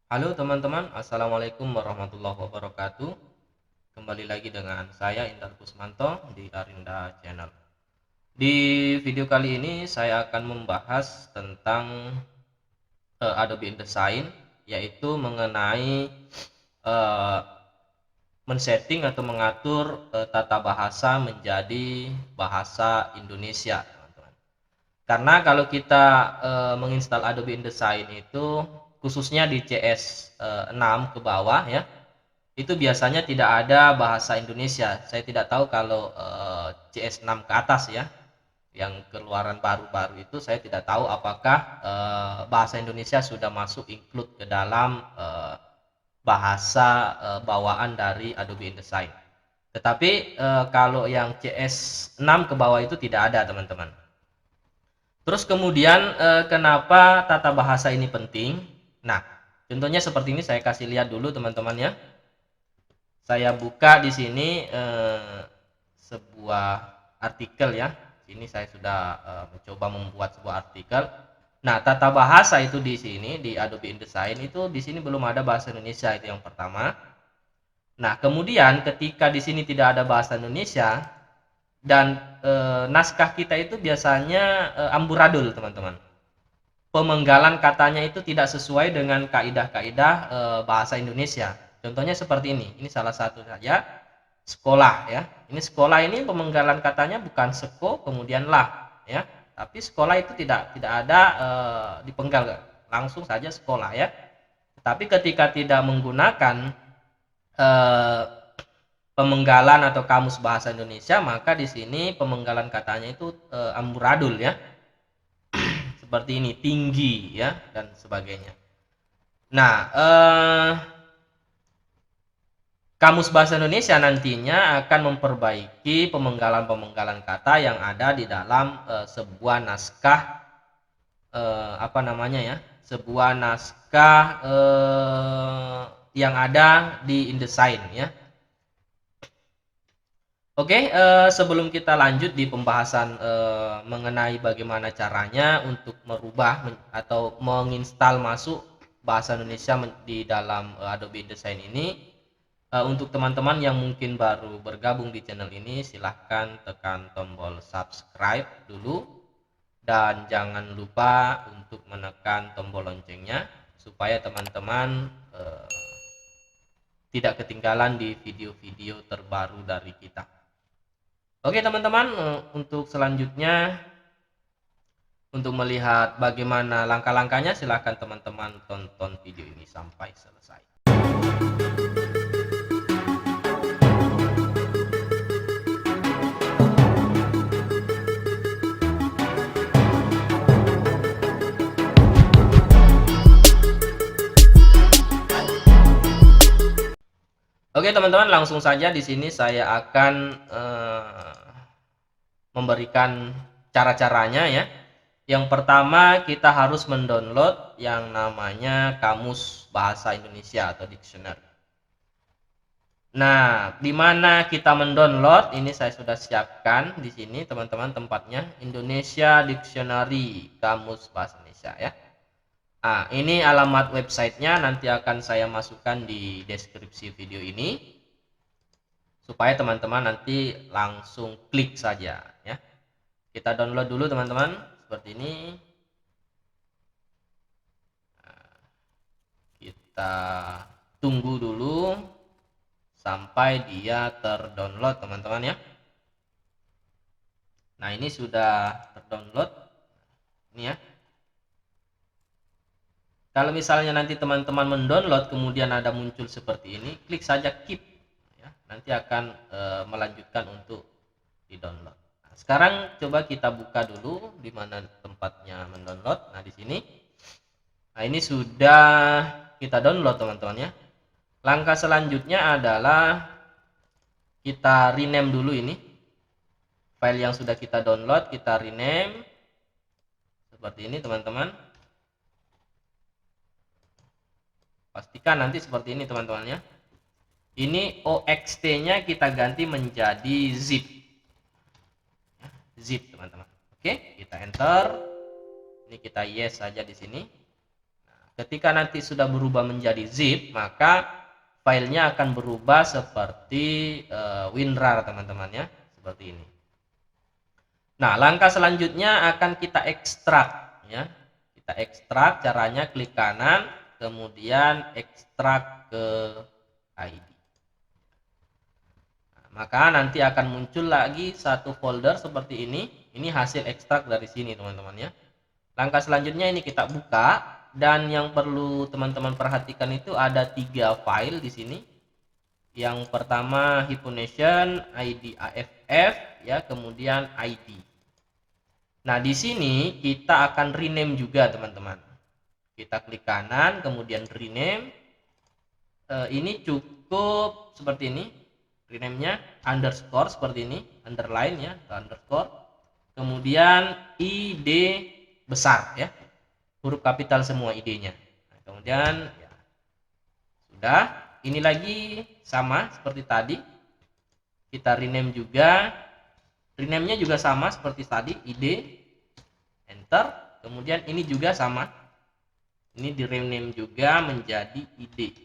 Halo teman-teman, Assalamualaikum warahmatullahi wabarakatuh. Kembali lagi dengan saya Indar Kusmanto di Arinda Channel. Di video kali ini saya akan membahas tentang Adobe InDesign, yaitu mengenai eh, men-setting atau mengatur tata bahasa menjadi bahasa Indonesia, teman-teman. Karena kalau kita menginstal Adobe InDesign itu khususnya di CS 6 ke bawah ya, itu biasanya tidak ada bahasa Indonesia. Saya tidak tahu kalau CS6 ke atas ya, yang keluaran baru-baru itu saya tidak tahu apakah bahasa Indonesia sudah masuk include ke dalam bahasa bawaan dari Adobe InDesign. Tetapi kalau yang CS6 ke bawah itu tidak ada, teman-teman. Terus kemudian kenapa tata bahasa ini penting? Nah, contohnya seperti ini, saya kasih lihat dulu teman-teman ya. Saya buka di sini sebuah artikel ya. Ini saya sudah mencoba membuat sebuah artikel. Nah, tata bahasa itu di sini di Adobe InDesign itu di sini belum ada bahasa Indonesia, itu yang pertama. Nah, kemudian ketika di sini tidak ada bahasa Indonesia dan naskah kita itu biasanya amburadul, teman-teman. Pemenggalan katanya itu tidak sesuai dengan kaidah-kaidah bahasa Indonesia. Contohnya seperti ini. Ini salah satu saja, sekolah ya. Ini sekolah ini pemenggalan katanya bukan seko kemudian lah ya. Tapi sekolah itu tidak ada dipenggal, langsung saja sekolah ya. Tapi ketika tidak menggunakan eh, pemenggalan atau kamus bahasa Indonesia, maka di sini pemenggalan katanya itu amburadul ya. Seperti ini, tinggi ya dan sebagainya. Nah, kamus bahasa Indonesia nantinya akan memperbaiki pemenggalan-pemenggalan kata yang ada di dalam sebuah naskah apa namanya ya? Sebuah naskah yang ada di InDesign ya. Oke, sebelum kita lanjut di pembahasan mengenai bagaimana caranya untuk merubah atau menginstal masuk bahasa Indonesia di dalam Adobe InDesign ini, untuk teman-teman yang mungkin baru bergabung di channel ini, silahkan tekan tombol subscribe dulu dan jangan lupa untuk menekan tombol loncengnya supaya teman-teman tidak ketinggalan di video-video terbaru dari kita. Oke teman-teman, untuk selanjutnya untuk melihat bagaimana langkah-langkahnya silahkan teman-teman tonton video ini sampai selesai. Oke teman-teman, langsung saja di sini saya akan memberikan cara-caranya ya. Yang pertama, kita harus mendownload yang namanya Kamus Bahasa Indonesia atau dictionary. Nah, di mana kita mendownload? Ini saya sudah siapkan di sini teman-teman tempatnya, Indonesia Dictionary Kamus Bahasa Indonesia ya. Nah, ini alamat websitenya, nanti akan saya masukkan di deskripsi video ini supaya teman-teman nanti langsung klik saja ya. Kita download dulu teman-teman seperti ini. Kita tunggu dulu sampai dia terdownload teman-teman ya. Nah, ini sudah terdownload ini ya. Kalau misalnya nanti teman-teman mendownload kemudian ada muncul seperti ini, klik saja keep ya. Nanti akan melanjutkan untuk di-download. Nah, sekarang coba kita buka dulu di mana tempatnya mendownload. Nah, di sini. Nah, ini sudah kita download teman-teman ya. Langkah selanjutnya adalah kita rename dulu ini. File yang sudah kita download kita rename seperti ini teman-teman. Pastikan nanti seperti ini teman-teman ya. Ini OXT-nya kita ganti menjadi zip. Zip teman-teman. Oke, kita enter. Ini kita yes saja di sini. Nah, ketika nanti sudah berubah menjadi zip, maka filenya akan berubah seperti WinRAR teman-teman ya, seperti ini. Nah, langkah selanjutnya akan kita ekstrak ya. Kita ekstrak, caranya klik kanan, kemudian ekstrak ke ID. Maka nanti akan muncul lagi satu folder seperti ini. Ini hasil ekstrak dari sini teman-teman ya. Langkah selanjutnya ini kita buka, dan yang perlu teman-teman perhatikan itu ada 3 file di sini. Yang pertama Hyphenation, ID AFF ya, kemudian ID. Nah, di sini kita akan rename juga teman-teman. Kita klik kanan, kemudian rename. Ini cukup seperti ini. Rename-nya underscore seperti ini, underline ya, underscore. Kemudian ID besar ya, huruf kapital semua ID-nya. Nah, kemudian ya, sudah. Ini lagi sama seperti tadi, kita rename juga. Rename-nya juga sama seperti tadi, ID, enter. Kemudian ini juga sama, ini di rename juga menjadi ID.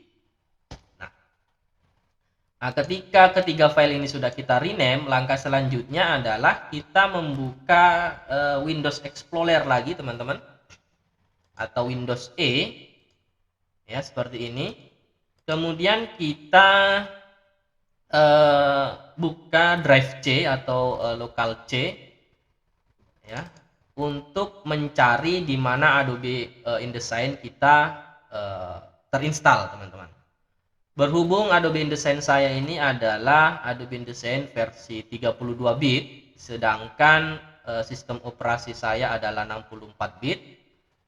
Nah, ketika ketiga file ini sudah kita rename, langkah selanjutnya adalah kita membuka Windows Explorer lagi teman-teman, atau Windows E ya, seperti ini. Kemudian kita buka drive C atau local C ya, untuk mencari di mana Adobe InDesign kita terinstall teman-teman. Berhubung Adobe InDesign saya ini adalah Adobe InDesign versi 32 bit, sedangkan sistem operasi saya adalah 64 bit,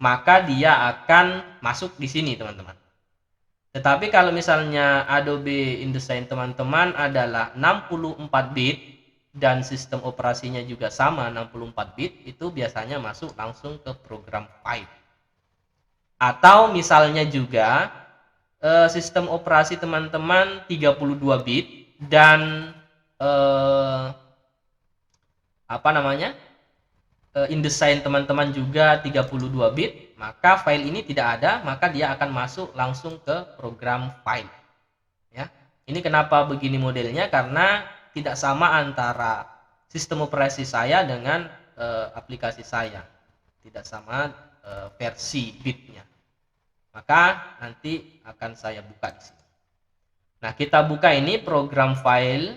maka dia akan masuk di sini teman-teman. Tetapi kalau misalnya Adobe InDesign teman-teman adalah 64 bit dan sistem operasinya juga sama 64 bit, itu biasanya masuk langsung ke program file. Atau misalnya juga sistem operasi teman-teman 32 bit dan InDesign teman-teman juga 32 bit, maka file ini tidak ada, maka dia akan masuk langsung ke program file ya. Ini kenapa begini modelnya, karena tidak sama antara sistem operasi saya dengan aplikasi saya, tidak sama versi bitnya. Maka nanti akan saya buka di sini. Nah, kita buka ini program file.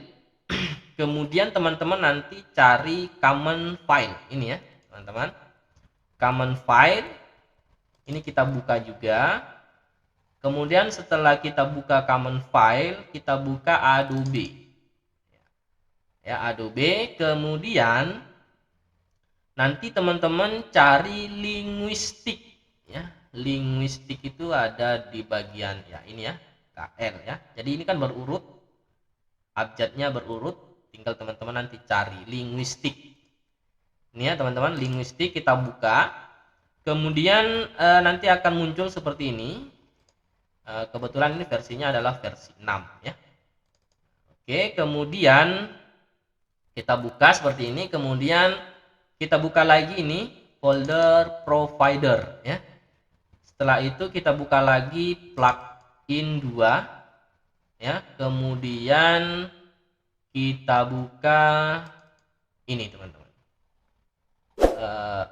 Kemudian teman-teman nanti cari common file ini ya, teman-teman. Common file. Ini kita buka juga. Kemudian setelah kita buka common file, kita buka Adobe. Ya, Adobe. Kemudian nanti teman-teman cari linguistik ya. Linguistik itu ada di bagian ya ini ya, KL ya. Jadi ini kan berurut, abjadnya berurut, tinggal teman-teman nanti cari linguistik. Ini ya teman-teman, linguistik kita buka. Kemudian nanti akan muncul seperti ini. Kebetulan ini versinya adalah versi 6 ya. Oke, kemudian kita buka seperti ini. Kemudian kita buka lagi ini folder provider ya. Setelah itu kita buka lagi plugin 2 ya, kemudian kita buka ini teman-teman,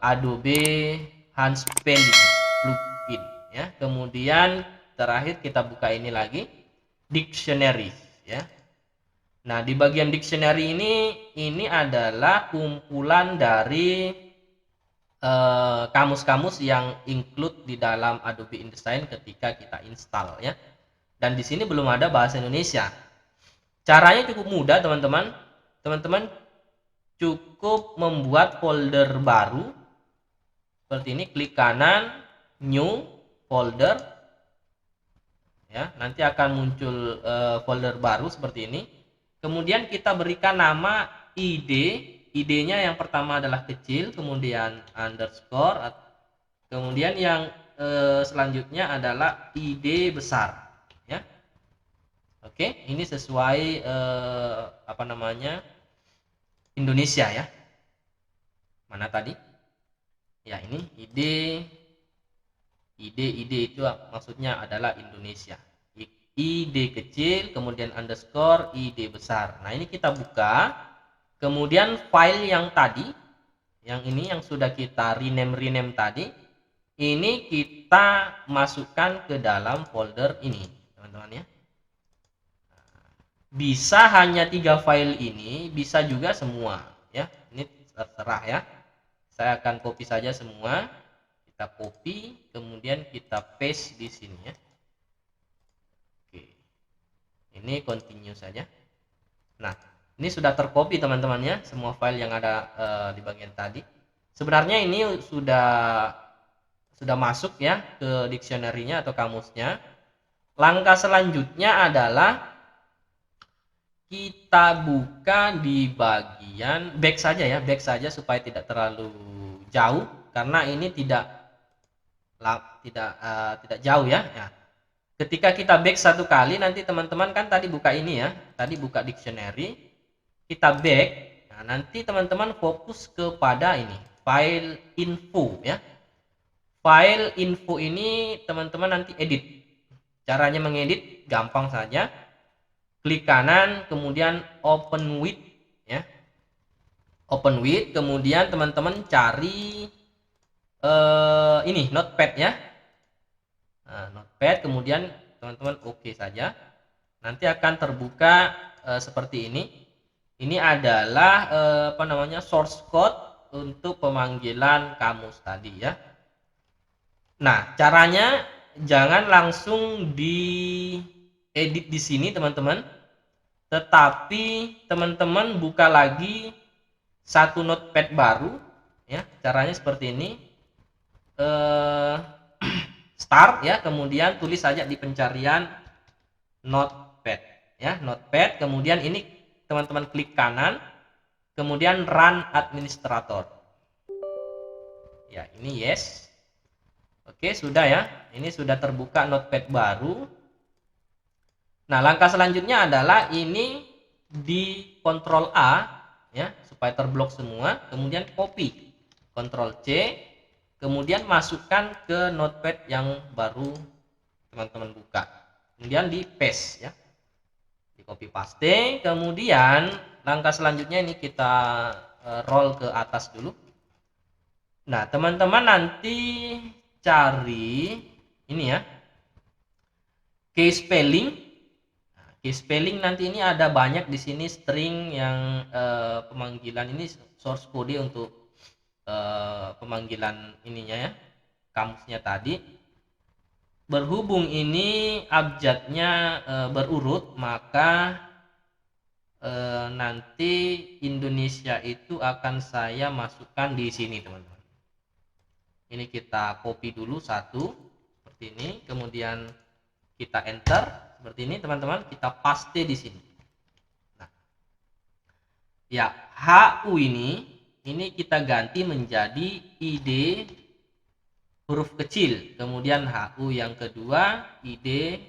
Adobe Handspelling plugin ya. Kemudian terakhir kita buka ini lagi dictionary ya. Nah, di bagian dictionary ini adalah kumpulan dari kamus-kamus yang include di dalam Adobe InDesign ketika kita install ya. Dan di sini belum ada bahasa Indonesia. Caranya cukup mudah teman-teman. Teman-teman cukup membuat folder baru seperti ini, klik kanan, new folder ya. Nanti akan muncul folder baru seperti ini. Kemudian kita berikan nama ID. ID-nya yang pertama adalah kecil, kemudian underscore, kemudian yang selanjutnya adalah ID besar ya. Oke, ini sesuai Indonesia ya. Mana tadi? Ya, ini ID ID itu maksudnya adalah Indonesia. ID kecil, kemudian underscore ID besar. Nah, ini kita buka. Kemudian file yang tadi, yang ini yang sudah kita rename tadi, ini kita masukkan ke dalam folder ini, teman-teman ya. Bisa hanya 3 file ini, bisa juga semua ya. Ini terserah ya. Saya akan copy saja semua. Kita copy, kemudian kita paste di sini ya. Oke. Ini continue saja. Nah, ini sudah tercopy teman-teman ya, semua file yang ada di bagian tadi. Sebenarnya ini sudah masuk ya ke dictionary-nya atau kamusnya. Langkah selanjutnya adalah kita buka di bagian back saja ya, back saja supaya tidak terlalu jauh karena ini tidak jauh ya. Nah, ketika kita back satu kali nanti teman-teman kan tadi buka ini ya, tadi buka dictionary, kita back. Nah, nanti teman-teman fokus kepada ini, file info ya. File info ini teman-teman nanti edit. Caranya mengedit gampang saja. Klik kanan, kemudian open with ya. Open with, kemudian teman-teman cari ini notepad ya. Nah, notepad, kemudian teman-teman oke saja. Nanti akan terbuka seperti ini. Ini adalah apa namanya, source code untuk pemanggilan kamus tadi ya. Nah, caranya jangan langsung diedit di sini teman-teman, tetapi teman-teman buka lagi satu notepad baru ya. Caranya seperti ini. Start ya, kemudian tulis saja di pencarian notepad ya, notepad, kemudian ini teman-teman klik kanan, kemudian run administrator ya, ini yes. Oke, sudah ya, ini sudah terbuka notepad baru. Nah, langkah selanjutnya adalah ini di Ctrl A ya supaya terblok semua, kemudian copy, Ctrl C, kemudian masukkan ke notepad yang baru teman-teman buka, kemudian di paste ya, di copy paste. Kemudian langkah selanjutnya ini kita roll ke atas dulu. Nah, teman-teman nanti cari ini ya, key spelling. Nah, key spelling nanti ini ada banyak di sini string yang pemanggilan ini source code untuk pemanggilan ininya ya, kamusnya tadi. Berhubung ini abjadnya berurut, maka nanti Indonesia itu akan saya masukkan di sini teman-teman. Ini kita copy dulu satu seperti ini, kemudian kita enter seperti ini teman-teman, kita paste di sini. Nah, ya HU ini kita ganti menjadi ID huruf kecil, kemudian HU yang kedua ID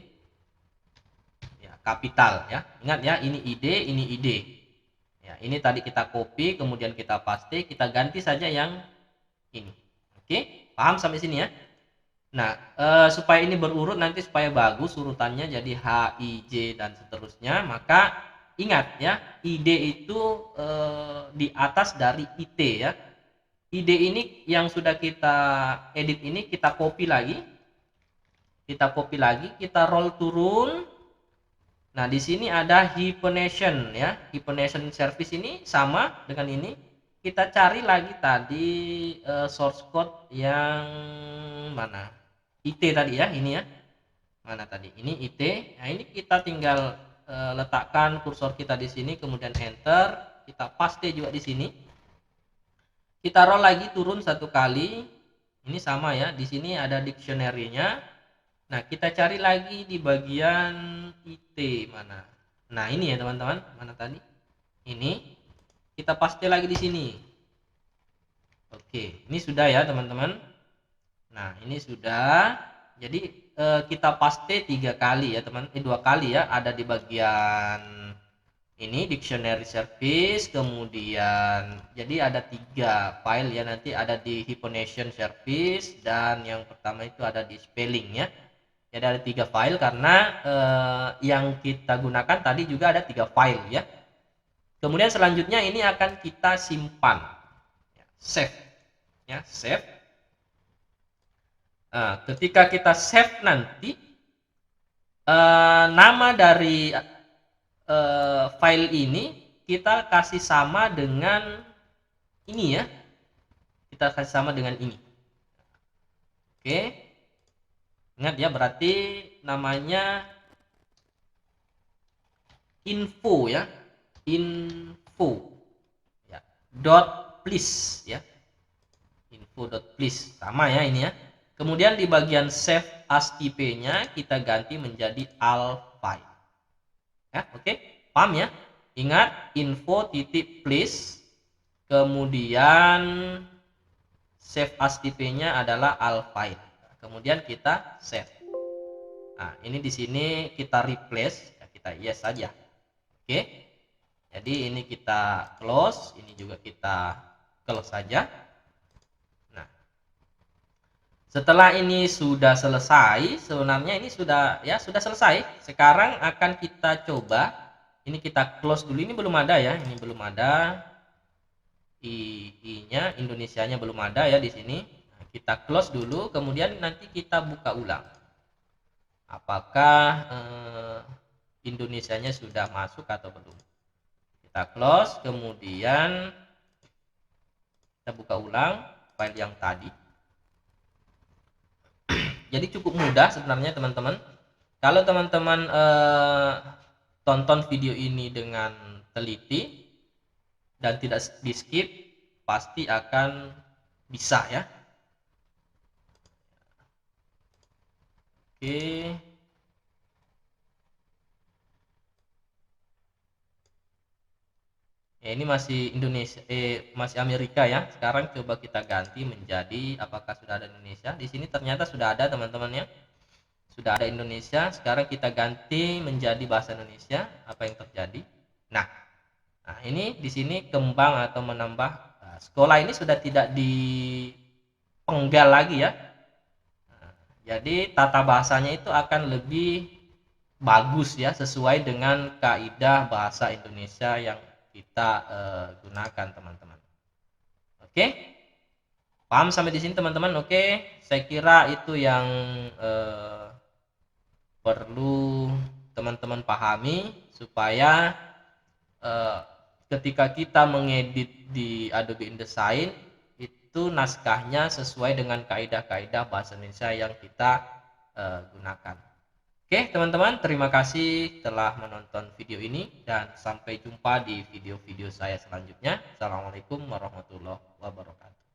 ya kapital ya. Ingat ya, ini ID, ini ID. Ya, ini tadi kita copy, kemudian kita paste, kita ganti saja yang ini. Oke, paham sampai sini ya? Nah, supaya ini berurut nanti supaya bagus urutannya jadi H, I, J dan seterusnya, maka ingat ya, ID itu di atas dari IT ya. ID ini yang sudah kita edit ini kita copy lagi. Kita copy lagi, kita roll turun. Nah, di sini ada hibernation ya. Hibernation service ini sama dengan ini. Kita cari lagi tadi source code yang mana? IT tadi ya, ini ya. Mana tadi? Ini IT. Nah, ini kita tinggal letakkan kursor kita di sini, kemudian enter, kita paste juga di sini. Kita roll lagi turun satu kali. Ini sama ya, di sini ada dictionary-nya. Nah, kita cari lagi di bagian IT mana? Nah, ini ya teman-teman, mana tadi? Ini kita paste lagi di sini. Oke, ini sudah ya teman-teman. Nah, ini sudah. Jadi kita paste 3 kali ya teman, 2 kali ya, ada di bagian ini dictionary service, kemudian jadi ada 3 file ya, nanti ada di hyphenation service, dan yang pertama itu ada di spelling ya. Jadi ada 3 file karena yang kita gunakan tadi juga ada 3 file ya. Kemudian selanjutnya ini akan kita simpan, save ya, save. Nah, ketika kita save nanti nama dari file ini kita kasih sama dengan ini ya, kita kasih sama dengan ini. Oke, ingat ya, berarti namanya info ya, info ya, dot please ya, info dot please sama ya ini ya. Kemudian di bagian save as IP-nya kita ganti menjadi all file ya. Oke, paham ya? Ingat, info titik please, kemudian save as IP-nya adalah all file, kemudian kita save. Nah, ini di sini kita replace ya, kita yes saja. Oke, jadi ini kita close, ini juga kita close saja. Nah, setelah ini sudah selesai, sebenarnya ini sudah ya, sudah selesai. Sekarang akan kita coba, ini kita close dulu, ini belum ada ya, ini belum ada I-nya, Indonesianya belum ada ya di sini. Nah, kita close dulu, kemudian nanti kita buka ulang. Apakah Indonesianya sudah masuk atau belum? Kita close, kemudian kita buka ulang file yang tadi. Jadi cukup mudah sebenarnya teman-teman. Kalau teman-teman tonton video ini dengan teliti dan tidak di skip, pasti akan bisa ya. Oke. Ya, ini masih Indonesia, masih Amerika ya. Sekarang coba kita ganti menjadi apakah sudah ada Indonesia. Di sini ternyata sudah ada teman-teman ya. Sudah ada Indonesia. Sekarang kita ganti menjadi bahasa Indonesia. Apa yang terjadi? Nah, ini di sini kembang atau menambah. Nah, sekolah ini sudah tidak dipenggal lagi ya. Nah, jadi tata bahasanya itu akan lebih bagus ya, sesuai dengan kaidah bahasa Indonesia yang kita gunakan teman-teman. Oke, paham sampai di sini teman-teman? Oke, saya kira itu yang perlu teman-teman pahami supaya ketika kita mengedit di Adobe InDesign itu naskahnya sesuai dengan kaidah-kaidah bahasa Indonesia yang kita gunakan. Oke teman-teman, terima kasih telah menonton video ini dan sampai jumpa di video-video saya selanjutnya. Assalamualaikum warahmatullahi wabarakatuh.